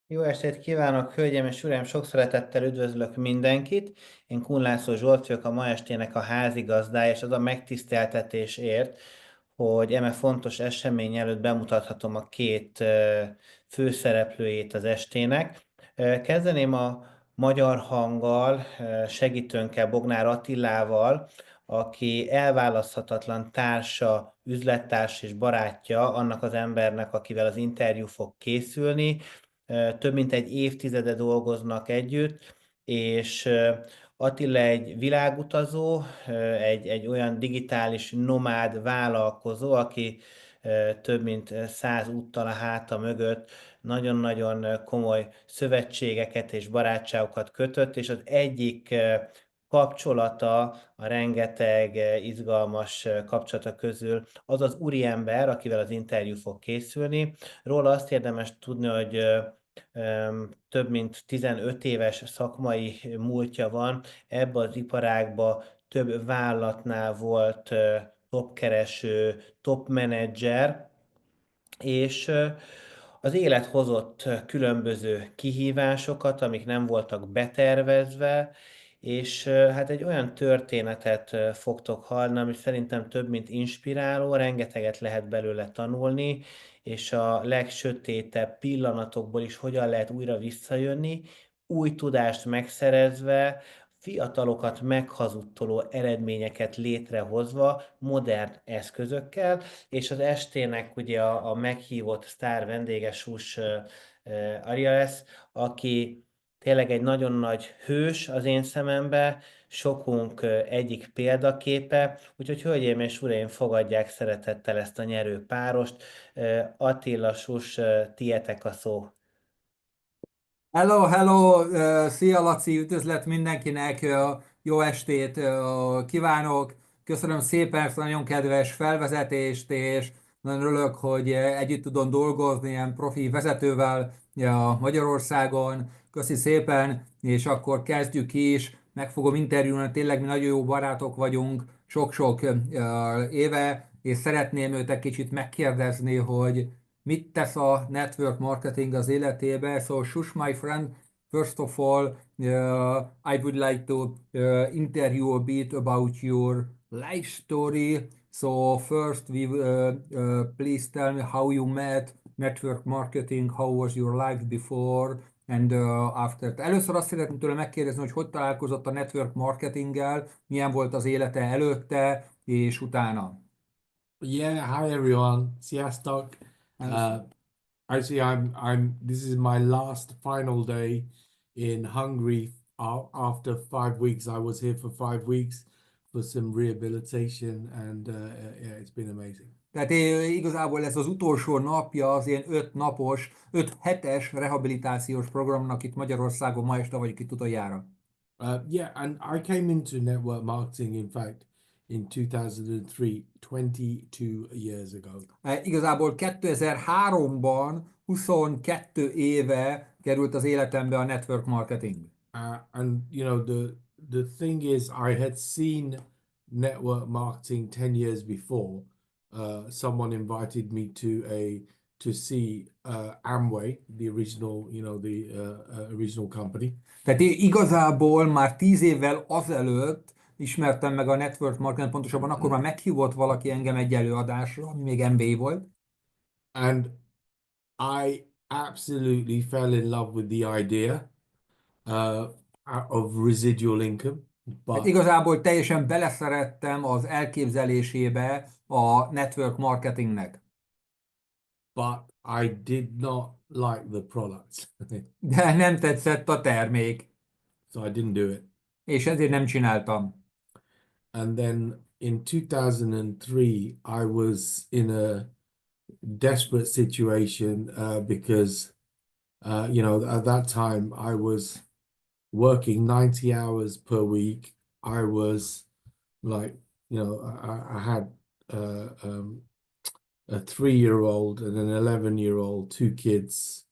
Jó estét kívánok, hölgyeim és uraim! Sok szeretettel üdvözlök mindenkit. Én Kun László Zsolt vagyok, a ma estének a házigazdája, és az a megtiszteltetésért, hogy eme fontos esemény előtt bemutathatom a két főszereplőjét az estének. Kezdeném a magyar hanggal, segítőnkkel, Bognár Attilával, aki elválaszthatatlan társa, üzlettárs és barátja annak az embernek, akivel az interjú fog készülni. Több mint egy évtizede dolgoznak együtt, és Attila egy világutazó, egy olyan digitális nomád vállalkozó, aki több mint 100 úttal a háta mögött nagyon-nagyon komoly szövetségeket és barátságokat kötött, és az egyik kapcsolata a rengeteg izgalmas kapcsolata közül az az úriember, akivel az interjú fog készülni. Róla azt érdemes tudni, hogy több mint 15 éves szakmai múltja van. Ebbe az iparágba több vállalatnál volt topkereső, top menedzser, és az élet hozott különböző kihívásokat, amik nem voltak betervezve, és hát egy olyan történetet fogtok hallani, ami szerintem több, mint inspiráló, rengeteget lehet belőle tanulni, és a legsötétebb pillanatokból is hogyan lehet újra visszajönni, új tudást megszerezve, fiatalokat meghazudtoló eredményeket létrehozva modern eszközökkel, és az estének ugye a meghívott sztár vendége Shush Arya lesz, aki tényleg egy nagyon nagy hős az én szemembe, sokunk egyik példaképe, úgyhogy hölgyeim és uraim, fogadják szeretettel ezt a nyerő párost. Attila, Shush, tietek a szó. Hello, hello, szia Laci, üdvözlet mindenkinek, jó estét kívánok. Köszönöm szépen ezt a nagyon kedves felvezetést, és nagyon örülök, hogy együtt tudom dolgozni ilyen profi vezetővel Magyarországon. Köszi szépen, és akkor kezdjük is. Meg fogom interjúni, tényleg mi nagyon jó barátok vagyunk, sok-sok éve, és szeretném őt egy kicsit megkérdezni, hogy mit tesz a network marketing az életébe. So, Shush, my friend, first of all, I would like to interview a bit about your life story. So, first, please tell me how you met network marketing, how was your life before, and after. Először azt szeretném tőle megkérdezni, hogy hogy találkozott a network marketinggel, milyen volt az élete előtte és utána. Yeah, hi everyone. Sziasztok. Uh, Actually, this is my last final day in Hungary. After 5 weeks, I was here for 5 weeks for some rehabilitation, and yeah, it's been amazing. Tehát igazából ez az utolsó napja az ilyen 5 napos, 5 hetes rehabilitációs programnak itt Magyarországon, ma este vagyok itt utoljára. Yeah, and I came into network marketing, in fact, in 2003, 22 years ago. Igazából 2003-ban, 22 éve került az életembe a network marketing. And you know, the thing is, I had seen network marketing 10 years before. Someone invited me to see Amway, the original, the original company. Tehát igazából már 10 évvel azelőtt ismertem meg a network marketing, pontosabban akkor már meghívott valaki engem egy előadásra, ami még MBA volt. And I absolutely fell in love with the idea uh, of residual income. Hát igazából teljesen beleszerettem az elképzelésébe a network marketingnek. But I did not like the products. De nem tetszett a termék, So I didn't do it. és ezért nem csináltam. And then in 2003, I was in a desperate situation because, at that time I was working 90 hours per week. I was like, I had a 3-year-old and an 11-year-old, 2 kids.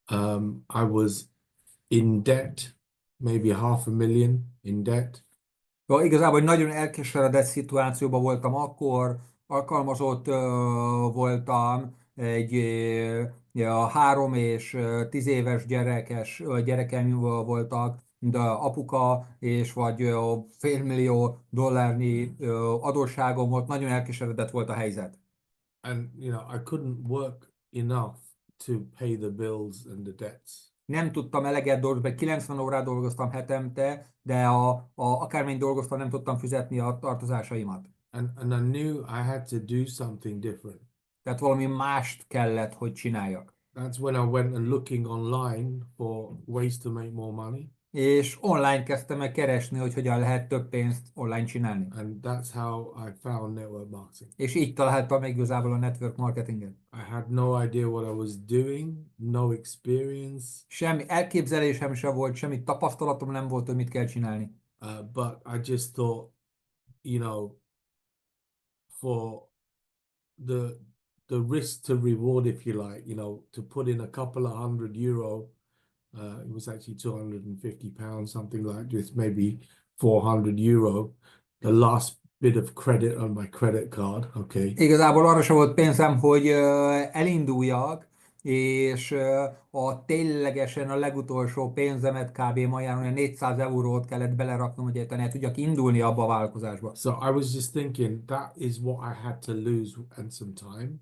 I was in debt, maybe 500,000 in debt. Igazából egy nagyon elkeseredett szituációban voltam akkor, alkalmazott voltam, a 3 és 10 éves gyerekem voltak, de apuka, és vagy $500 000 adósságom volt, nagyon elkeseredett volt a helyzet. And I couldn't work enough to pay the bills and the debts. Nem tudtam eleget dolgozni, 90 órát dolgoztam hetente, de akármennyi dolgoztam, nem tudtam fizetni a tartozásaimat. And I knew I had to do something different. Tehát valami mást kellett, hogy csináljak. That's when I went and looking online for ways to make more money. És online kezdtem el keresni, hogy hogyan lehet több pénzt online csinálni. And that's how I found network marketing. És így találtam meg igazából a network marketinget. I had no idea what I was doing, no experience. Semmi elképzelésem sem volt, semmi tapasztalatom nem volt, hogy mit kell csinálni. But I just thought, for the risk to reward, if you like, to put in a couple of €100, it was actually £250, something like this, maybe €400, the last bit of credit on my credit card, okay. Igazából arra sem volt pénzem, hogy elinduljak, és ténylegesen a legutolsó pénzemet kb. Maján olyan 400 eurót kellett beleraknom, hogy el tudjak indulni abba a vállalkozásba. So I was just thinking that is what I had to lose and some time.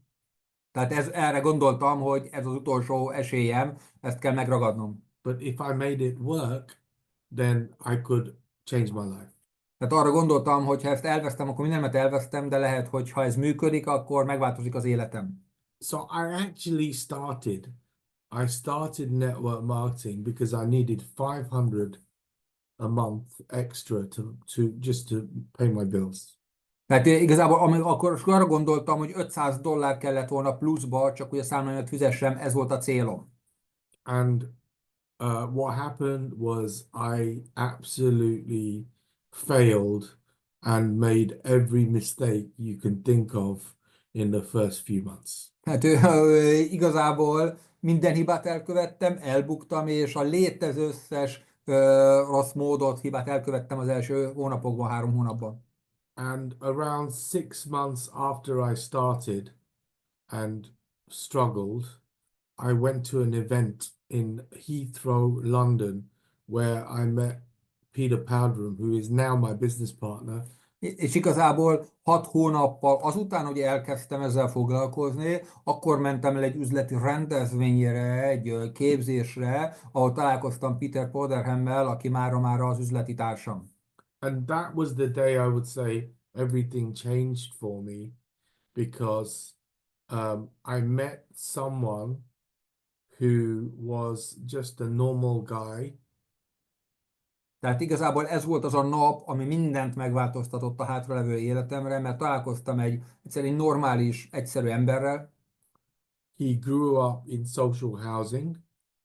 Tehát erre gondoltam, hogy ez az utolsó esélyem, ezt kell megragadnom. But if I made it work, then I could change my life. Tehát arra gondoltam, hogy ha ezt elvesztem, akkor mindenet elvesztem, de lehet, hogy ha ez működik, akkor megváltozik az életem. So I started network marketing because I needed 500 a month extra to just to pay my bills. Tehát igazából akkor arra gondoltam, hogy $500 kellett volna pluszba, csak hogy a számlaimat fizessem, ez volt a célom. And what happened was I absolutely failed and made every mistake you can think of in the first few months. Hát igazából minden hibát elkövettem, elbuktam, és a létező összes rossz hibát elkövettem az első hónapokban, 3 hónapban. And around 6 months after I started and struggled, I went to an event in Heathrow, London, where I met Peter Powderham, who is now my business partner. És igazából 6 hónappal azután, hogy elkezdtem ezzel foglalkozni, akkor mentem el egy üzleti rendezvényre, egy képzésre, ahol találkoztam Peter Powderhammel, aki mára az üzleti társam. And that was the day I would say everything changed for me, because I met someone who was just a normal guy. Tehát igazából ez volt az a nap, ami mindent megváltoztatott a hátralevő életemre, mert találkoztam egyszerűen egy normális, egyszerű emberrel. He grew up in social housing.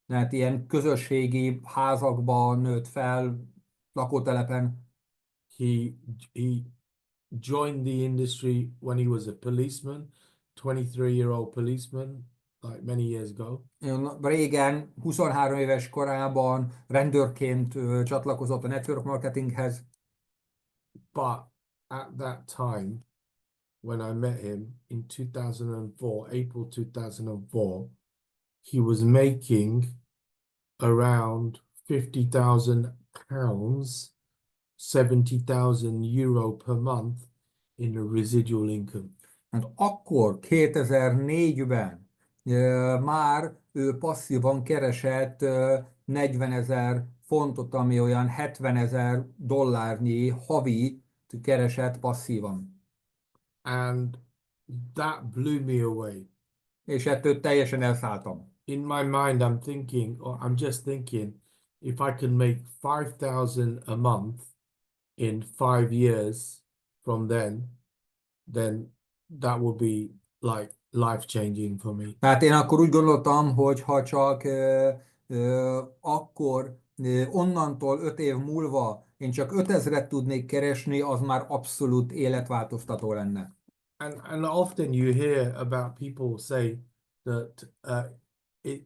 Tehát ilyen közösségi házakban nőtt fel, lakótelepen. He joined the industry when he was a policeman, 23-year-old policeman, like many years ago. Régen, 23 éves korában rendőrként csatlakozott a network marketinghez. But at that time, when I met him in 2004, April 2004, he was making around £50,000, €70,000 per month in a residual income. Hát akkor, 2004-ben már ő passzívan keresett 40 000 fontot, ami olyan $70,000 havi keresett passzívan. And that blew me away. És ettől teljesen elszálltam. In my mind, I'm just thinking, if I can make 5,000 a month in 5 years from then that will be like life-changing for me. Tehát én akkor úgy gondoltam, hogy ha csak akkor onnantól 5 év múlva én csak 5000-et tudnék keresni, az már abszolút életváltoztató lenne. And often you hear about people say that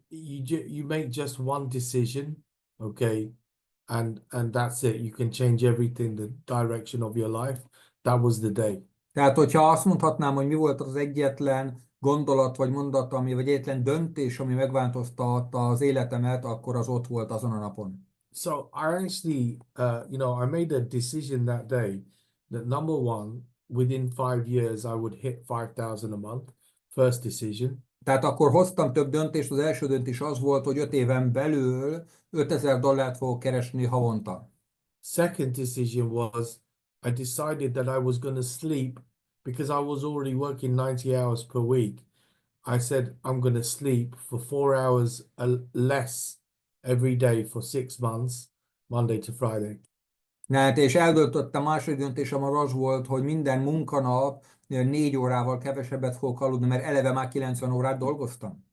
you make just one decision, okay, and that's it. You can change everything, the direction of your life. That was the day. Tehát, hogyha azt mondhatnám, hogy mi volt az egyetlen gondolat, vagy mondat, ami, vagy egyetlen döntés, ami megváltoztatta az életemet, akkor az ott volt azon a napon. So I actually, I made a decision that day that number one, within 5 years, I would hit 5,000 a month. First decision. Tehát akkor hoztam több döntést, az első döntés az volt, hogy 5 éven belül $5,000 fogok keresni havonta. Second decision was I decided that I was going to sleep because I was already working 90 hours per week. I said I'm going to sleep for 4 hours less every day for 6 months, Monday to Friday. Hát, és eldöntöttem, második döntésem az volt, hogy minden munkanap 4 órával kevesebbet fogok aludni, mert eleve már 90 órát dolgoztam.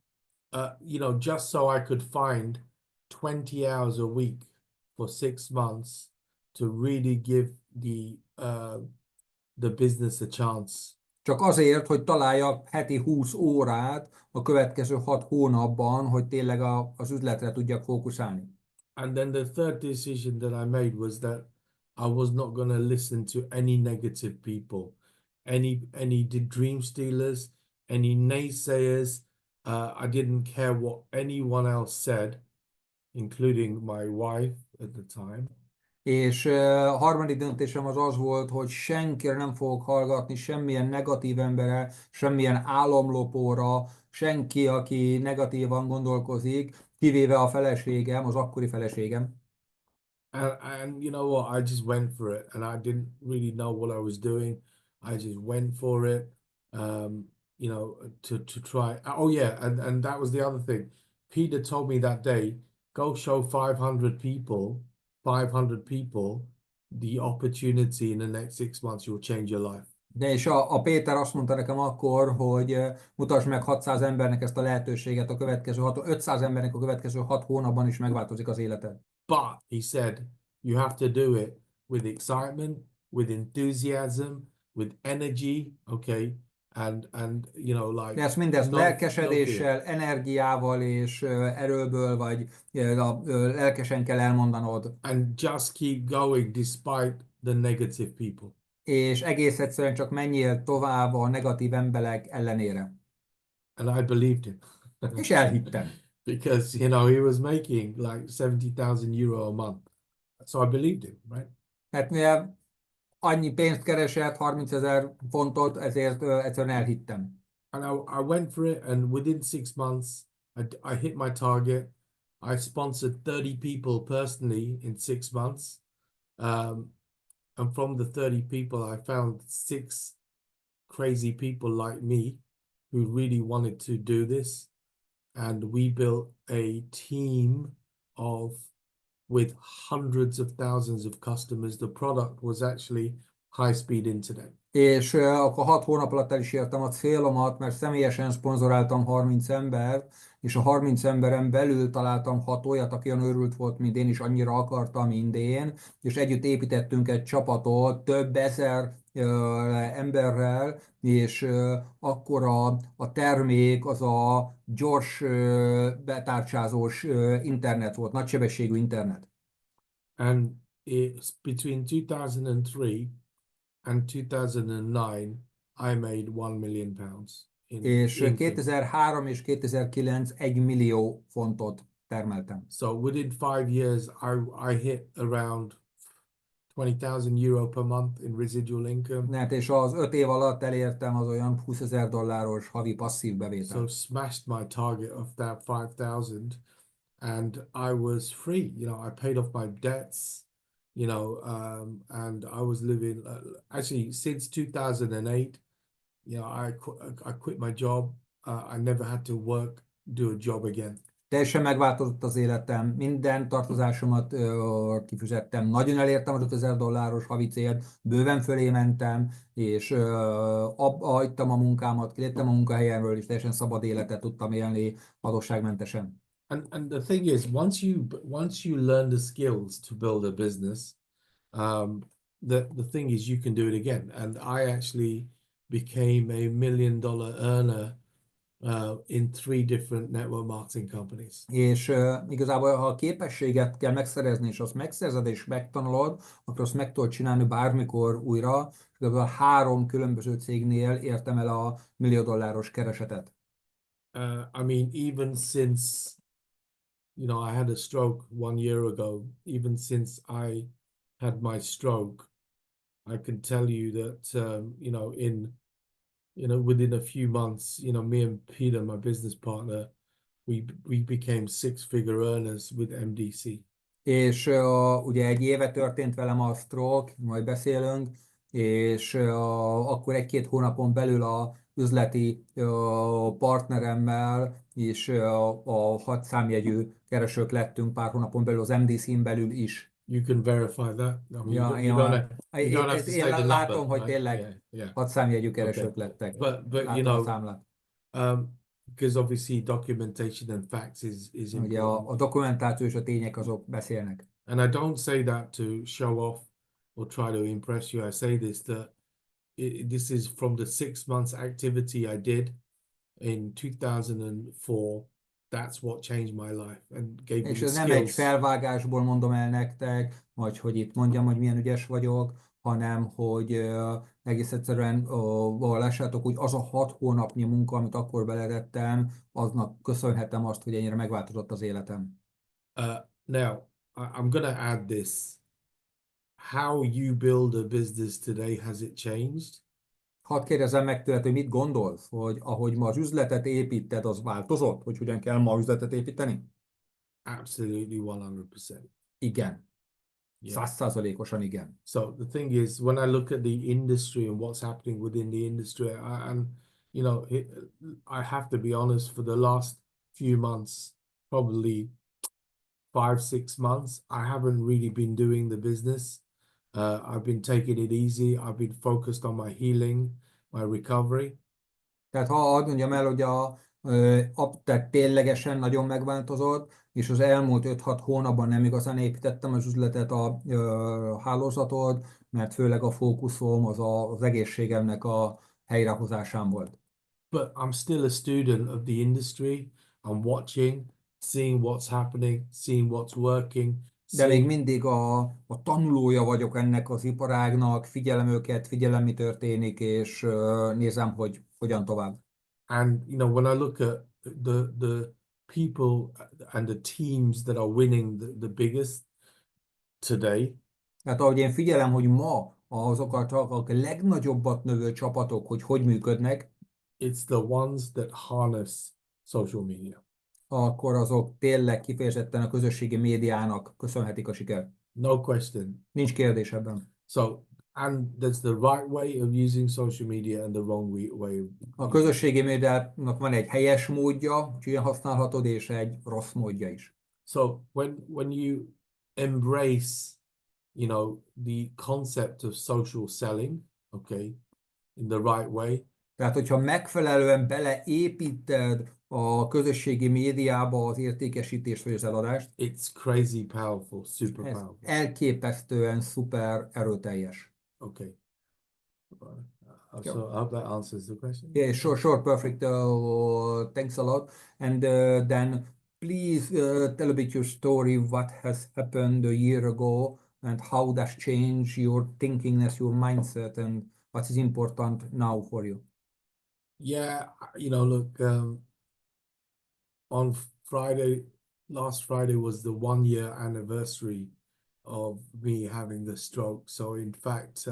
Just so I could find 20 hours a week for 6 months to really give the business a chance. Csak azért, hogy találjak heti 20 órát a következő 6 hónapban, hogy tényleg az üzletre tudjak fókuszálni. And then the third decision that I made was that I was not going to listen to any negative people, any dream stealers, any naysayers. I didn't care what anyone else said, including my wife at the time. És a harmadik döntésem az volt, hogy senkire nem fogok hallgatni, semmilyen negatív emberre, semmilyen álomlopóra, senki, aki negatívan gondolkozik, kivéve a feleségem, az akkori feleségem. And you know what? I just went for it, and I didn't really know what I was doing. I just went for it, to try. Oh yeah, and that was the other thing. Peter told me that day, go show 500 people the opportunity in the next 6 months. You'll change your life. De és a Péter azt mondta nekem akkor, hogy mutasd meg 600 embernek ezt a lehetőséget a következő 500 embernek a következő 6 hónapban is megváltozik az életed. But he said, you have to do it with excitement, with enthusiasm, with energy, okay? And like... De ezt mindezt no lelkesedéssel, fear. energiával és erőből, vagy lelkesen kell elmondanod. And just keep going despite the negative people. És egész egyszerűen csak menjél tovább a negatív emberek ellenére. And I believed him. És elhittem. Because, he was making like 70,000 euro a month. So I believed him, right? Hát mivel annyi pénzt keresett, 30,000 fontot, ezért egyszerűen elhittem. And I went for it, and within 6 months, I hit my target. I sponsored 30 people personally in 6 months. And from the 30 people, I found 6 crazy people like me who really wanted to do this. And we built a team with hundreds of thousands of customers. The product was actually high-speed internet. És akkor 6 hónap alatt el is értem a célomat, mert személyesen szponzoráltam 30 embert, és a 30 emberen belül találtam 6 olyat, aki olyan őrült volt, mint én is, annyira akartam, mint én, és együtt építettünk egy csapatot több ezer emberrel, és akkor a termék az a gyors betárcsázós internet volt, nagysebességű internet. And it's between 2003 and 2009, I made £1 million És income. 2003 és 2009 1 millió fontot termeltem. So within 5 years, I hit around 20,000 euro per month in residual income. Hát, és az 5 év alatt elértem az olyan $20,000 havi passzív So bevételt. smashed my target of that 5,000, and I was free. I paid off my debts. And I was living actually since 2008. I quit my job. I never had to do a job again. Teljesen megváltozott az életem, minden tartozásomat kifizettem, nagyon elértem az $5,000 havi célt, bőven fölé mentem, és hagytam a munkámat, kiléptem a munkahelyemről, és teljesen szabad életet tudtam élni adósságmentesen. And the thing is, once you learn the skills to build a business, the thing is you can do it again. And I actually became a $1 million earner in 3 different network marketing companies. És igazából, ha a képességet kell megszerezni, és azt megszerzed és megtanulod, akkor azt meg tudod csinálni bármikor újra. Igazából 3 különböző cégnél értem el a $1 millió keresetet. I mean, even since, you know, I had a stroke 1 year ago, even since I had my stroke, I can tell you that, you know, within a few months, you know, me and Peter, my business partner, we became 6-figure earners with MDC. És ugye egy éve történt velem a stroke, majd beszélünk, és akkor 1-2 hónapon belül a üzleti partneremmel és a 6 számjegyű keresők lettünk pár hónapon belül az MDC-n belül is. You can verify that. I mean, Ja, you don't have to én say the látom, number, hogy right? tényleg Yeah. 6 számjegyű Okay. keresők lettek. But you Látom a know, számlát. because obviously documentation and facts is Ugye important. a dokumentáció és a tények azok beszélnek. And I don't say that to show off or try to impress you. I say this that this is from the 6 months activity I did in 2004. That's what changed my life and gave me És the ez nem egy skills. felvágásból mondom el nektek, vagy hogy itt mondjam, hogy milyen ügyes vagyok, hanem hogy egész egyszerűen lássátok, hogy az a 6 hónapnyi munka, amit akkor beletettem, aznak köszönhetem azt, hogy ennyire megváltozott az életem. Now, I'm going to add this. How you build a business today, has it changed? Hadd kérdezzem meg tőled, hogy mit gondolsz, hogy ahogy ma az üzletet építed, az változott? Hogy hogyan kell ma üzletet építeni? Absolutely 100%. Igen. Yeah. 100%-osan igen. So the thing is, when I look at the industry and what's happening within the industry, and you know, I have to be honest, for the last few months, probably 5-6 months, I haven't really been doing the business. I've been taking it easy. I've been focused on my healing, my recovery. Tehát ha hadd mondjam el, hogy tehát ténylegesen nagyon megváltozott, és az elmúlt 5-6 hónapban nem igazán építettem az üzletet, a hálózatot, mert főleg a fókuszom az egészségemnek a helyrehozásán volt. But I'm still a student of the industry. I'm watching, seeing what's happening, seeing what's working. De még mindig a tanulója vagyok ennek az iparágnak, figyelem őket, figyelem, mi történik, és nézem, hogy hogyan tovább. And you know, when I look at the people and the teams that are winning the biggest today, Tehát ahogy én figyelem, hogy ma azokat a legnagyobbat növő csapatok, hogy működnek, it's the ones that harness social media. akkor azok tényleg kifejezetten a közösségi médiának köszönhetik a sikert. No question. Nincs kérdés ebben. So, and there's the right way of using social media and the wrong way. A közösségi médiának van egy helyes módja, hogy ilyen használhatod, és egy rossz módja is. So when you embrace, you know, the concept of social selling, okay, in the right way, Tehát, hogyha megfelelően beleépíted a közösségi médiába az értékesítést vagy az eladást, it's crazy powerful, super ez powerful. elképesztően szuper erőteljes. Okay. So I hope that answers the question. Yeah, sure, perfect. Thanks a lot. And then please tell a bit your story, what has happened a year ago, and how does change your thinkingness, your mindset, and what is important now for you. Yeah, you know, look, on Friday, last Friday was the 1 year anniversary of me having the stroke. So in fact,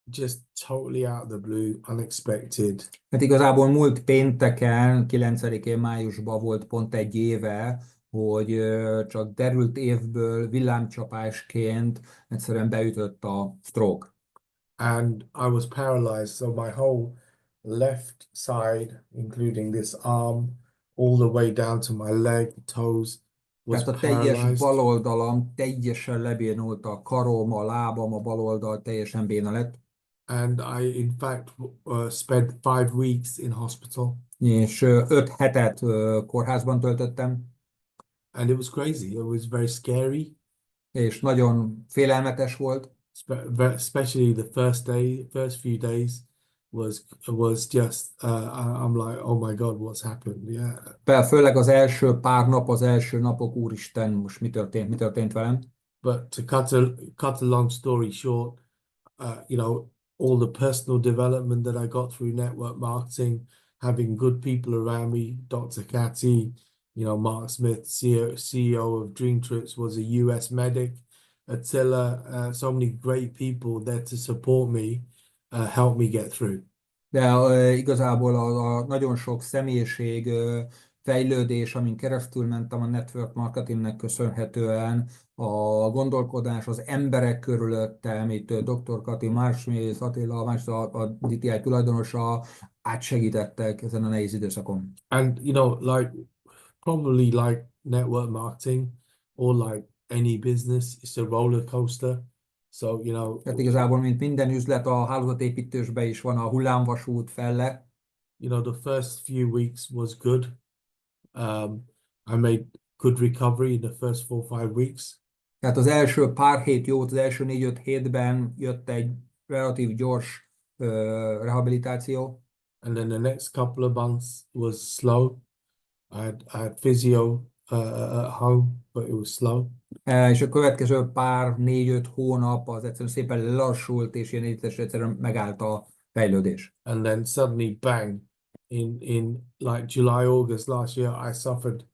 just totally out of the blue, unexpected. Hát igazából múlt pénteken, 9-én májusban volt pont egy éve, hogy csak derült évből villámcsapásként egyszerűen beütött a stroke. And I was paralyzed. So my whole left side, including this arm, all the way down to my leg, toes, was Tehát a teljes paralyzed. bal oldalam teljesen lebénult, a karom, a lábam, a bal oldal teljesen béna lett. And I, in fact, spent 5 weeks in hospital. És 5 hetet kórházban töltöttem, And it was crazy. It was very scary, és nagyon félelmetes volt. especially the first few days. was just I'm like, oh my God, what's happened? Yeah. Főleg az első pár nap, az első napok, úristen, most mi történt velem? But to cut a long story short, you know, all the personal development that I got through network marketing, having good people around me, Dr. Cathy, you know, Mark Smith, CEO of Dream Trips, was a US medic, Attila, so many great people there to support me, help me get through. De igazából a nagyon sok személyiség fejlődés, amin keresztül mentem a network marketingnek köszönhetően, a gondolkodás, az emberek körülöttem, itt Dr. Kati, Mark Smith, Attila, a DTI tulajdonosa, átsegítettek ezen a nehéz időszakon. And, you know, like, probably like network marketing or like any business, it's a roller coaster. So, you know, Tehát igazából, mint minden üzlet, a hálózatépítésben is van a hullámvasút felle. you know, the first few weeks was good. I made good recovery in the first 4 or 5 weeks. Tehát az első pár hét jó, az első 4-5 hétben jött egy relatív gyors rehabilitáció. And then the next couple of months was slow. I had physio at home, but it was slow. És a következő pár 4-5 hónap az egyszerűen szépen lelassult, és ilyen egyszerűen megállt a fejlődés. And then suddenly, bang, in like July, August last year, I suffered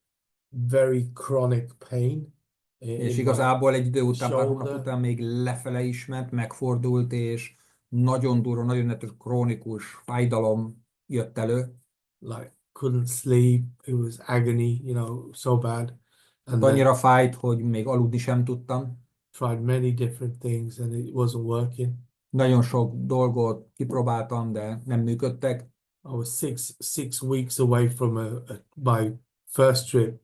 very chronic pain. És igazából egy idő után, pár hónap shoulder. után még lefele is ment, megfordult, és nagyon durva, nagyon netes, krónikus fájdalom jött elő. Like couldn't sleep, it was agony, you know, so bad. And Annyira fájt, hogy még aludni sem tudtam. tried many different things and it wasn't working. Nagyon sok dolgot kipróbáltam, de nem működtek. I was six weeks away from my first trip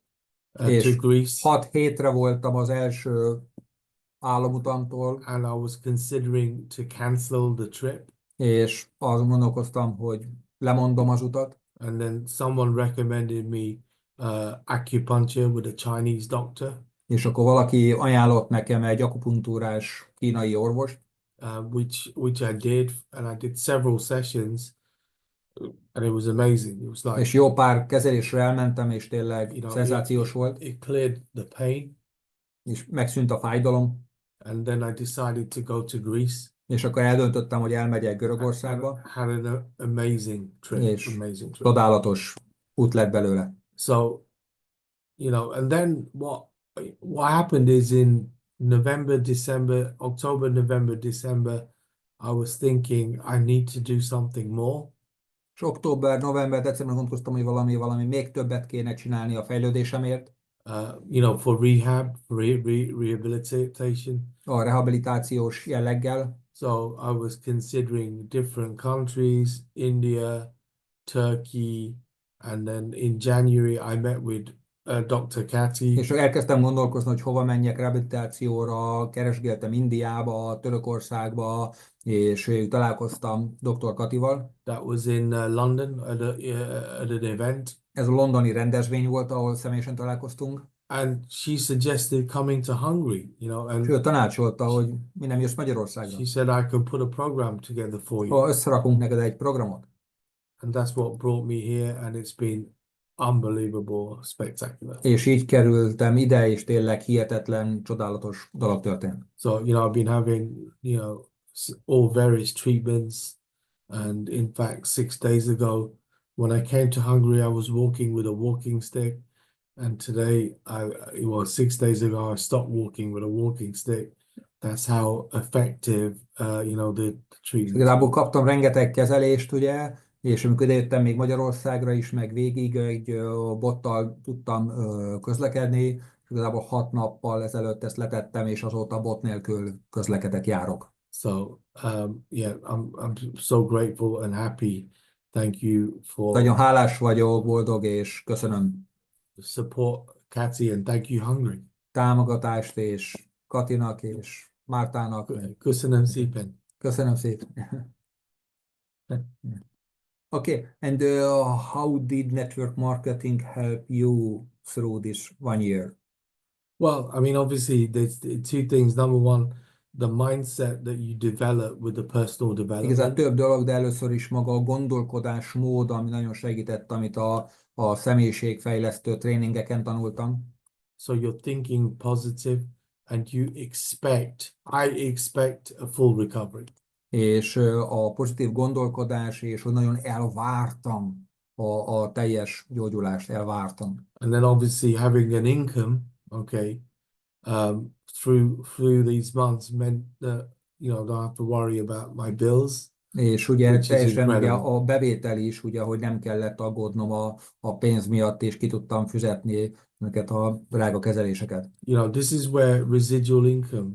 to És Greece, 6 hétre voltam az első államutamtól, and I was considering to cancel the trip. és azon gondolkoztam, hogy lemondom az utat. And then someone recommended me acupuncture with a Chinese doctor, És akkor valaki ajánlott nekem egy akupunktúrás kínai orvost, which I did, and I did several sessions, and it was amazing. It was like, és jó pár kezelésre elmentem, és tényleg you know, szenzációs volt, it cleared the pain. és megszűnt a fájdalom, And then I decided to go to Greece. és akkor eldöntöttem, hogy elmegyek Görögországba, Had an amazing trip. és Amazing trip. csodálatos út lett belőle. So, you know, and then what happened is in November, December, October, November, December, I was thinking I need to do something more. És október, november, december gondolkoztam, hogy valami még többet kéne csinálni a fejlődésemért, You know, for rehab, for rehabilitation. a rehabilitációs jelleggel. So I was considering different countries, India, Turkey, and then in January I met with Dr. Cathy. És elkezdtem gondolkozni, hogy hova menjek rehabilitációra, keresgéltem Indiába, Törökországba, és találkoztam Dr. Katival. That was in London at an event. Ez a londoni rendezvény volt, ahol személyesen találkoztunk. And she suggested coming to Hungary, you know, and És ő tanácsolta, hogy mi nem jössz Magyarországra. she said I can put a program together for you. Összerakunk neked egy programot. And that's what brought me here, and it's been unbelievable, spectacular. És így kerültem ide, és tényleg hihetetlen, csodálatos dolog történt. So, you know, I've been having, you know, all various treatments. And in fact, 6 days ago, when I came to Hungary, I was walking with a walking stick. And today, 6 days ago, I stopped walking with a walking stick. That's how effective, you know, the treatment. Igazából kaptam rengeteg kezelést, ugye, és amikor idejöttem még Magyarországra is, meg végig egy bottal tudtam közlekedni, és igazából 6 nappal ezelőtt ezt letettem, és azóta bot nélkül közlekedek, járok. So, yeah, I'm so grateful and happy. Thank you for Nagyon hálás vagyok, boldog, és köszönöm the support, Cathy, and thank you, Hungary. támogatást, és Katinak, és Mártának. Köszönöm szépen. Köszönöm szépen. Okay, and how did network marketing help you through this 1 year? Well, I mean, obviously, there's two things. Number one, the mindset that you develop with the personal Igazán development. több dolog, de először is maga a gondolkodásmód, ami nagyon segített, amit a személyiségfejlesztő tréningeken tanultam. So you're thinking positive and I expect a full recovery. És a pozitív gondolkodás, és hogy nagyon elvártam a teljes gyógyulást, elvártam. And then obviously having an income, okay, through these months meant that, you know, I don't have to worry about my bills, És ugye which is teljesen ugye incredible. a bevétel is, ugye, hogy nem kellett aggódnom a pénz miatt, és ki tudtam fizetni ezeket a drága kezeléseket. You know, this is where residual income,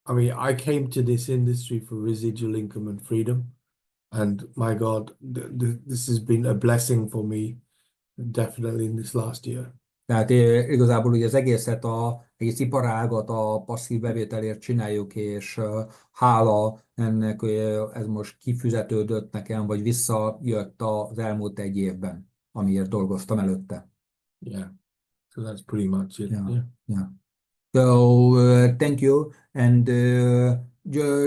I mean, I came to this industry for residual income and freedom. And my God, this has been a blessing for me, definitely in this last year. Tehát igazából ugye az egészet, egész iparágat a passzív bevételért csináljuk, és hála ennek ez most kifizetődött nekem, vagy visszajött az elmúlt egy évben, amiért dolgoztam előtte. Yeah, so that's pretty much it. Yeah, Yeah. yeah. So thank you. And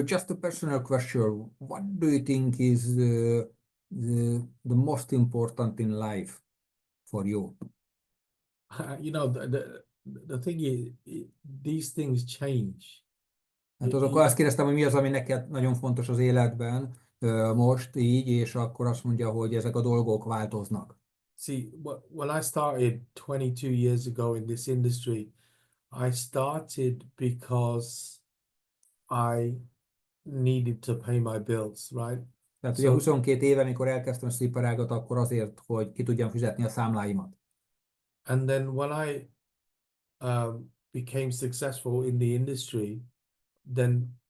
just a personal question: what do you think is the most important in life for you? You know, the thing is, these things change. Hát akkor azt kérdeztem, hogy mi az, ami neked nagyon fontos az életben most így, és akkor azt mondja, hogy ezek a dolgok változnak. See, when I started 22 years ago in this industry, I started because I needed to pay my bills, right? Tehát ugye 22 éve, amikor elkezdtem ezt az iparágat, akkor azért, hogy ki tudjam fizetni a számláimat. And then when I became successful in the industry, then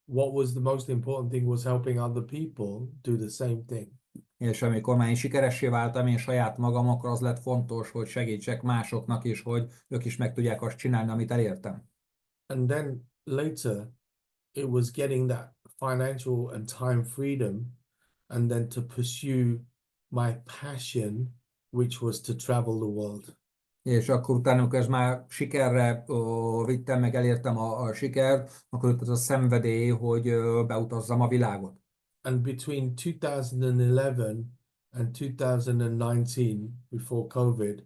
what was the most important thing was helping other people do the same thing. És amikor már én sikeressé váltam, én saját magam, akkor az lett fontos, hogy segítsek másoknak is, hogy ők is meg tudják azt csinálni, amit elértem. And then later, it was getting that financial and time freedom, and then to pursue my passion, which was to travel the world. És akkor utána, amikor ez már sikerre vittem, meg elértem a sikert, akkor ott az a szenvedély, hogy beutazzam a világot. And between 2011 and 2019, before COVID,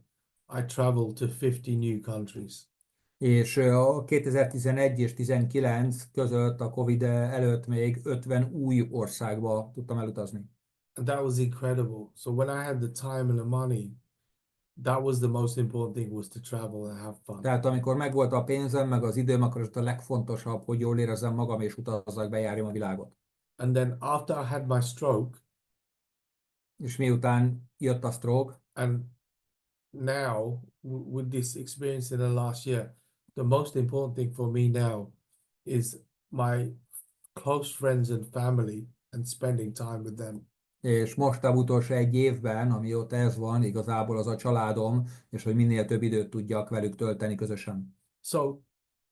I traveled to 50 new countries. És a 2011 és 19 között, a Covid előtt még 50 új országba tudtam elutazni. And that was incredible. So when I had the time and the money, that was the most important thing, was to travel and have fun. Tehát amikor megvolt a pénzem, meg az időm, akkor ez a legfontosabb, hogy jól érezzem magam, és utazzak, bejárjam a világot. And then after I had my stroke, És miután jött a stroke, and now with this experience in the last year, the most important thing for me now is my close friends and family and spending time with them. és most a utolsó egy évben, amióta ez van, igazából az a családom, és hogy minél több időt tudjak velük tölteni közösen. So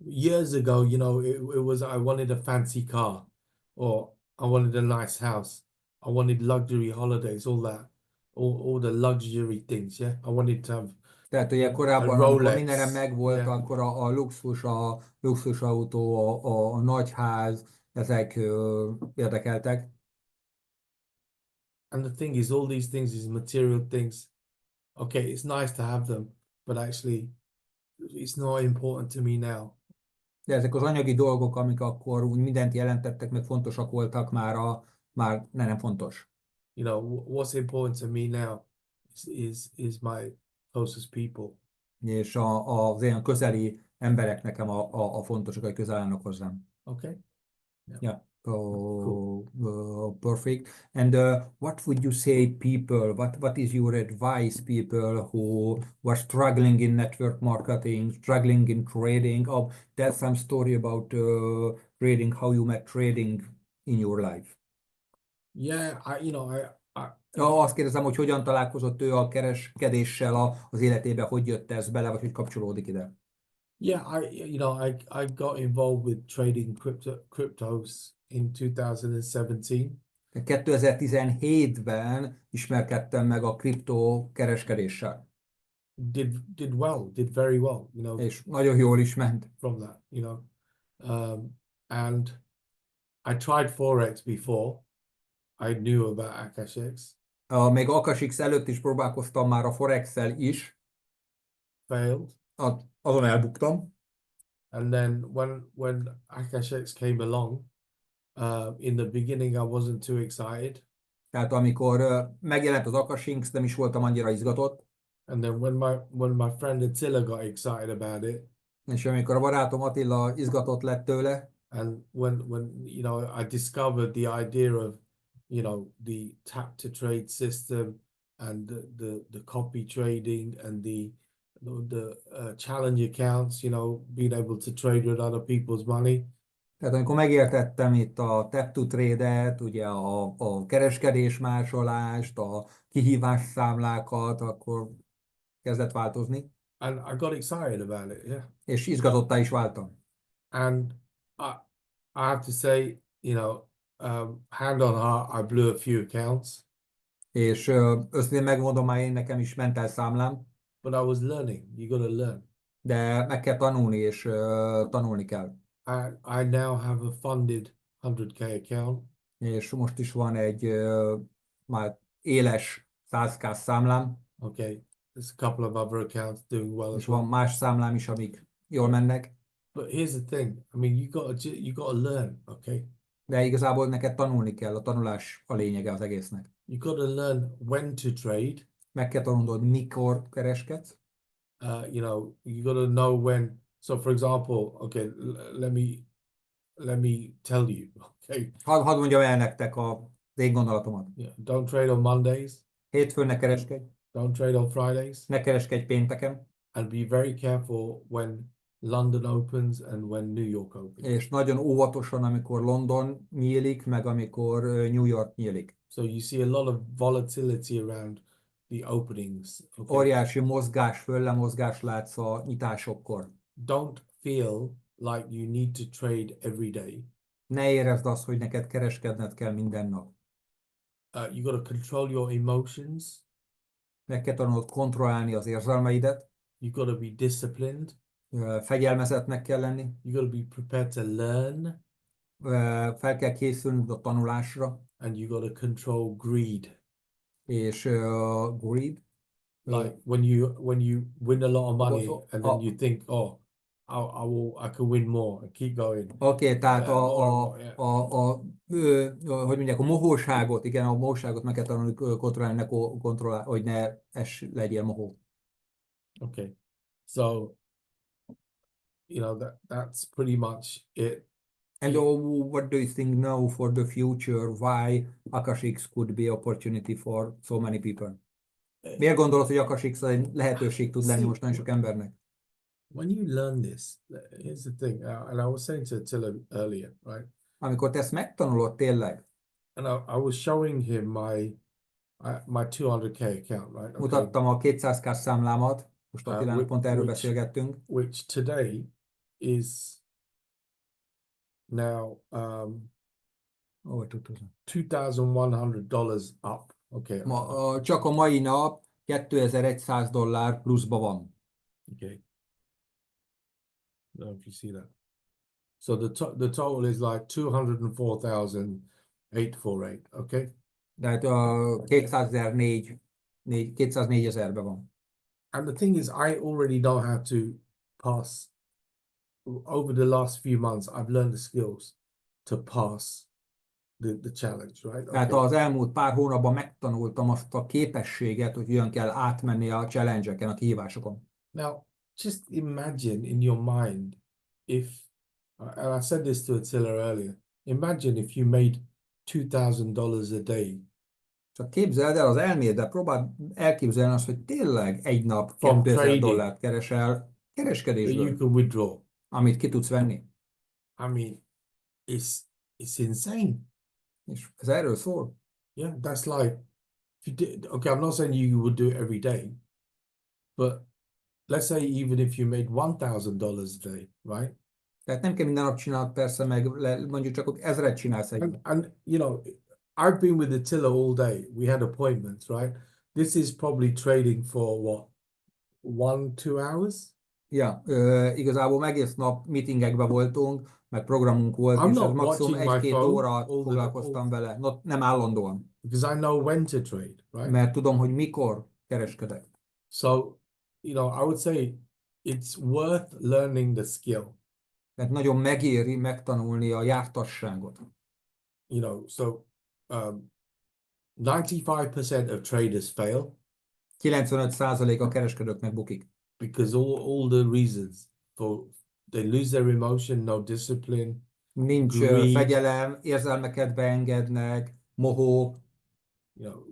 years ago, you know, it was I wanted a fancy car, or I wanted a nice house, I wanted luxury holidays, all that, all the luxury things. Yeah, I wanted to have Tehát ugye korábban, a amikor Rolex, mindenem megvolt, yeah. akkor a luxus autó, a nagy ház, ezek érdekeltek. And the thing is, all these things, these material things, okay, it's nice to have them, but actually, it's not important to me now. De ezek az anyagi dolgok, amik akkor úgy mindent jelentettek, meg fontosak voltak, már nem fontos. You know, what's important to me now is my closest people. És az ilyen közeli emberek nekem a fontosak, hogy közel állnak hozzám. Okay. Yeah. Cool. Perfect. And what would you say people, what is your advice people who were struggling in network marketing, struggling in trading? Tell some story about trading, how you met trading in your life. Yeah, Azt kérdezem, hogy hogyan találkozott ő a kereskedéssel az életébe, hogy jött ez bele, vagy hogy kapcsolódik ide? Yeah, I got involved with trading cryptos in 2017. 2017-ben ismerkedtem meg a kriptó kereskedéssel. Did very well, you know. És nagyon jól is ment. From that, you know. And I tried Forex before. I knew about Akashics. Még Akasix előtt is próbálkoztam már a Forex-el is, Failed. Azon elbuktam. And then when Akashics came along, in the beginning I wasn't too excited. Tehát amikor megjelent az Akasix, nem is voltam annyira izgatott. And then when my friend Attila got excited about it, És amikor a barátom Attila izgatott lett tőle, and when you know, I discovered the idea of, you know, the tap to trade system and the copy trading and the challenge accounts, you know, being able to trade with other people's money. tehát amikor megértettem itt a tap to trade-et, ugye a kereskedés másolást, a kihívás számlákat, akkor kezdett változni, And I got excited about it, yeah. és izgatottá is váltam. And I have to say, you know, hand on heart, I blew a few accounts, És őszintén megmondom, már én nekem is ment el számlám, but I was learning. You got to learn. de meg kell tanulni, és tanulni kell. I now have a funded 100K account. És most is van egy már éles 100K számlám, Okay, there's a couple of other accounts doing well és as well. van más számlám is, amik jól mennek, But here's the thing. I mean, you got to learn. Okay, de igazából neked tanulni kell, a tanulás a lényege az egésznek. you got to learn when to trade. Meg kell tanulnod, mikor kereskedsz, You know, you got to know when. So, for example, okay, let me tell you. Okay, hadd mondjam el nektek az én gondolatomat. yeah, don't trade on Mondays. Hétfőn ne kereskedj, Don't trade on Fridays, ne kereskedj pénteken, and be very careful when London opens and when New York opens. és nagyon óvatosan, amikor London nyílik, meg amikor New York nyílik. So you see a lot of volatility around the openings. Okay? Óriási mozgás, föllemozgás látsz a nyitásokkor. Don't feel like you need to trade every day. Ne érezd azt, hogy neked kereskedned kell minden nap. You got to control your emotions. Meg kell tanulnod kontrollálni az érzelmeidet, You got to be disciplined. fegyelmezetnek kell lenni, You got to be prepared to learn, fel kell készülned a tanulásra, and you got to control greed. és greed. Like when you win a lot of money Oh, and then oh. you think, oh, I can win more and keep going. Oké, tehát More, hogy mondják, a mohóságot, igen, a mohóságot meg kell tanulni kontrollálni, hogy ne legyél mohó. Okay, so you know that's pretty much it. And what do you think now for the future? Why Akashics could be opportunity for so many people? Miért gondolod, hogy Akashics egy lehetőség tud lenni most nagyon sok embernek? When you learn this, here's the thing, and I was saying to Attila earlier, right? Amikor te ezt megtanulod tényleg, And I was showing him my 200K account, right? Okay. mutattam a 200K számlámat, most Attilának pont erről beszélgettünk, which today is now $2,100 up. Okay. Csak a mai nap $2100 pluszba van. Okay. I don't know if you see that. So the total is like 204,848. Okay. Tehát 204 ezerben van. And the thing is, I already know how to pass. Over the last few months, I've learned the skills to pass the challenge, right? Tehát az elmúlt pár hónapban megtanultam azt a képességet, hogy hogyan kell átmenni a challenge-eken, a kihívásokon. Now, just imagine in your mind if, and I said this to Attila earlier, imagine if you made $2,000 a day. Csak képzeld el az elmédet, próbáld elképzelni azt, hogy tényleg egy nap From $2000 keresel That kereskedésből, you can withdraw. amit ki tudsz venni. I mean, it's insane. És ez erről szól. Yeah, that's like, if you did, okay, I'm not saying you would do it every day, but let's say even if you made $1,000 a day, right? Tehát nem kell minden nap csinálni, persze, meg mondjuk csak 1000-et csinálsz egy nap. And you know, I've been with Attila all day. We had appointments, right? This is probably trading for what, 1-2 hours? Ja, igazából egész nap meetingekben voltunk, meg programunk volt, I'm és ez not maximum watching my 1-2 phone óra foglalkoztam vele, nem állandóan, because I know when to trade, right? mert tudom, hogy mikor kereskedek. So, I would say it's worth learning the skill. Mert nagyon megéri megtanulni a jártasságot. So 95% of traders fail 95% a kereskedőknek bukik. because all the reasons they lose their emotion, no discipline, Nincs greed. fegyelem, érzelmeket beengednek, mohó,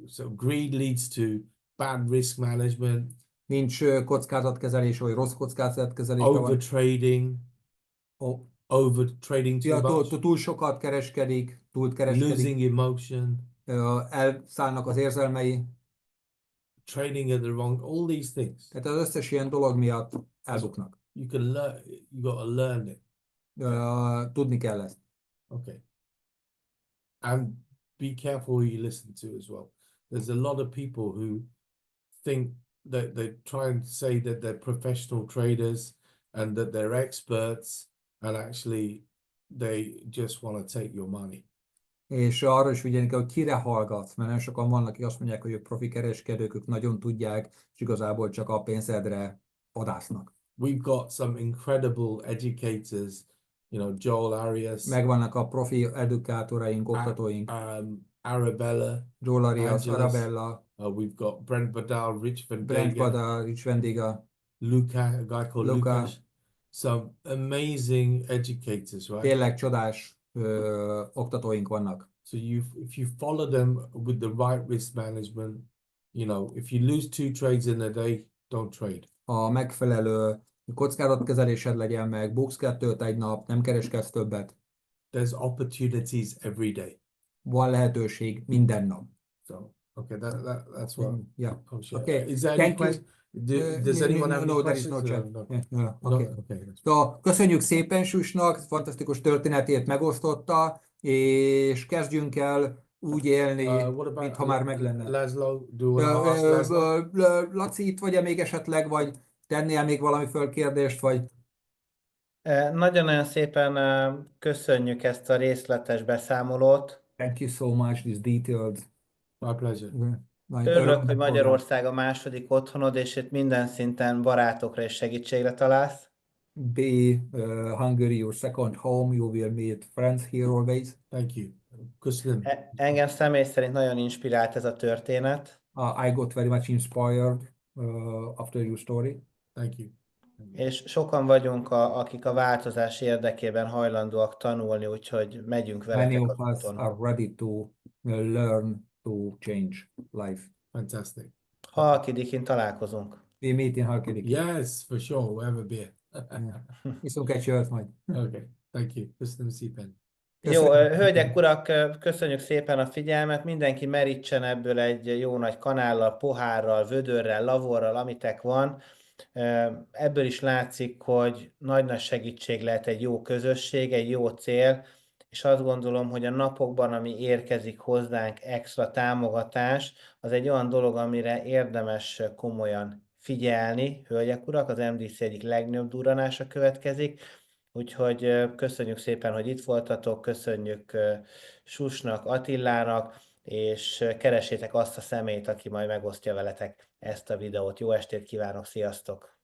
so greed leads to bad risk management, nincs kockázatkezelés, vagy rossz kockázatkezelésre van. overtrading, overtrading too Ja, much, túl sokat kereskedik, túl kereskedik, losing emotion, elszállnak az érzelmei. trading at the wrong, all these things. Tehát az összes ilyen dolog miatt elbuknak. You can learn, you got to learn it. Tudni kell ezt. Okay. And be careful who you listen to as well. There's a lot of people who think that they try and say that they're professional traders and that they're experts, and actually they just want to take your money. És arra is figyelni kell, hogy kire hallgatsz, mert nagyon sokan vannak, akik azt mondják, hogy ők profi kereskedők, ők nagyon tudják, és igazából csak a pénzedre vadásznak. We've got some incredible educators, Joel Arias, Megvannak a profi edukátoraink, oktatóink. Arabella, Joel Arias, Angeles. Arabella, We've got Brent Badal, Rich Van Brent Degen, Badal, Rich Vendiga, Luca, a guy called Luca. Lucas. Some amazing educators, right? Tényleg csodás oktatóink vannak. So if you follow them with the right risk management, if you lose 2 trades in a day, don't trade. Ha megfelelő kockázatkezelésed legyen meg, buksz 2-t egy nap, nem kereskedsz többet. There's opportunities every day. Van lehetőség minden nap. So, okay, that's what Yeah. I'm sure. Okay. Is there any Thank you. question? Does anyone have any No, there is questions? no chat. No. Yeah, No? okay. Okay. So, köszönjük szépen Shushnak, fantasztikus történetét megosztotta, és kezdjünk el úgy élni, What about mintha már meg lenne. Laszlo? Do you want to ask Laszlo? Laci, itt vagy-e még esetleg, vagy tennél még valami fölkérdést, vagy... Nagyon-nagyon szépen köszönjük ezt a részletes beszámolót. Thank you so much, this detailed. My pleasure. Örülök, hogy Magyarország a második otthonod, és itt minden szinten barátokra és segítségre találsz. Be Hungary your second home, you will meet friends here always. Thank you. Köszönöm. Engem személy szerint nagyon inspirált ez a történet. I got very much inspired after your story. Thank you. És sokan vagyunk, akik a változás érdekében hajlandóak tanulni, úgyhogy megyünk Many veletek of az us úton. are ready to learn to change life. Fantastic. Halkidikén találkozunk. We meet in Halkidik. Yes, for sure. We'll have a beer. Iszunk egy sört majd. Okay. Thank you. Köszönöm szépen. Jó, hölgyek, urak, köszönjük szépen a figyelmet. Mindenki merítsen ebből egy jó nagy kanállal, pohárral, vödörrel, lavorral, amitek van. Ebből is látszik, hogy nagy-nagy segítség lehet egy jó közösség, egy jó cél, és azt gondolom, hogy a napokban, ami érkezik hozzánk, extra támogatás, az egy olyan dolog, amire érdemes komolyan figyelni. Hölgyek, urak, az MDC egyik legnagyobb durranása következik, úgyhogy köszönjük szépen, hogy itt voltatok, köszönjük Shushnak, Attilának, és keressétek azt a személyt, aki majd megosztja veletek ezt a videót. Jó estét kívánok, sziasztok!